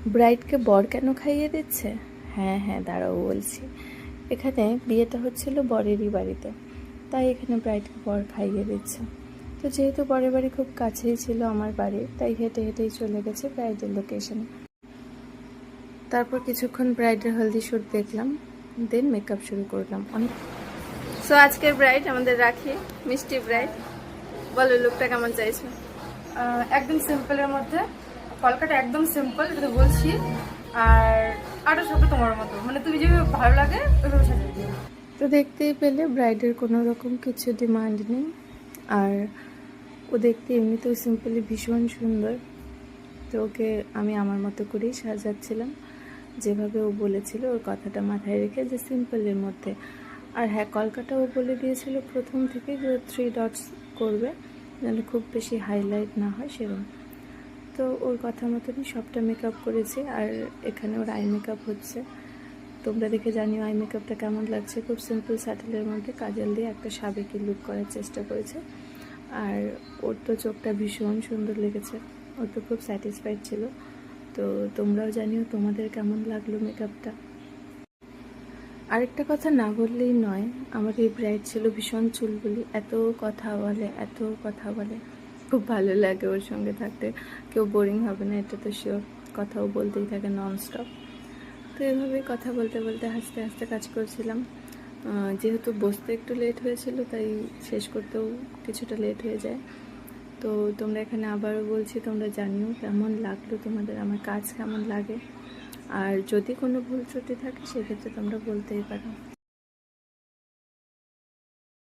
ব্রাইডকে বর কেন খাইয়ে দিচ্ছে? হ্যাঁ হ্যাঁ, দাঁড়াও বলছি। এখানে বিয়েটা হচ্ছিল বরেরই বাড়িতে, তাই এখানে ব্রাইডকে বর খাইয়ে দিচ্ছে। তো যেহেতু বরের বাড়ি খুব কাছেই ছিল আমার বাড়ির, তাই হেঁটে হেঁটেই চলে গেছে ব্রাইডের লোকেশনে। তারপর কিছুক্ষণ ব্রাইডের হলদি শ্যুট দেখলাম, দেন মেকআপ শুরু করলাম। সো আজকের ব্রাইড আমাদের রাখি, মিষ্টি ব্রাইড। বলো লুকটা কেমন চাইছো? একদম সিম্পলের মধ্যে, কলকাতা একদম সিম্পল, এটা তো বলছি। আর আরো সব তোমার মতো, মানে তুমি যেভাবে ভালো লাগে ওইভাবে সাজিয়ে দিও। তো দেখতেই পেলে ব্রাইডের কোনো রকম কিছু ডিমান্ড নেই, আর ও দেখতে এমনিতেও সিম্পলি ভীষণ সুন্দর। তো ওকে আমি আমার মতো করেই সাজাচ্ছিলাম, যেভাবে ও বলেছিল ওর কথাটা মাথায় রেখে, যে সিম্পলের মধ্যে। আর হ্যাঁ, কলকাতা ও বলে দিয়েছিল প্রথম থেকে যে 3 ডটস করবে, যেন খুব বেশি হাইলাইট না হয় সেরকম। তো ওর কথা মতনই সবটা মেকআপ করেছি। আর এখানে ওর আই মেকআপ হচ্ছে, তোমরা দেখে জানিও আই মেকআপটা কেমন লাগছে। খুব সিম্পল স্যাটেলের মধ্যে কাজল দিয়ে একটা সাবেকি লুক করার চেষ্টা করেছে। আর ওর তো চোখটা ভীষণ সুন্দর লেগেছে, ও তো খুব স্যাটিসফাইড ছিল। তো তোমরাও জানিও তোমাদের কেমন লাগলো মেকআপটা। আরেকটা কথা না বললেই নয়, আমার এই ব্রাইড ছিল ভীষণ চুলবুলি, এত কথা বলে, এত কথা বলে। খুব ভালো লাগে ওর সঙ্গে থাকতে, কেউ বোরিং হবে না এটা তো শিওর। কথাও বলতেই থাকে ননস্টপ। তো এভাবেই কথা বলতে বলতে হাসতে হাসতে কাজ করছিলাম। যেহেতু বসতে একটু লেট হয়েছিল, তাই শেষ করতেও কিছুটা লেট হয়ে যায়। তো তোমরা এখানে আবারও বলছি, তোমরা জানিও কেমন লাগলো তোমাদের আমার কাজ, কেমন লাগে। আর যদি কোনো ভুল ত্রুটি থাকে সেক্ষেত্রে তোমরা বলতেই পারো।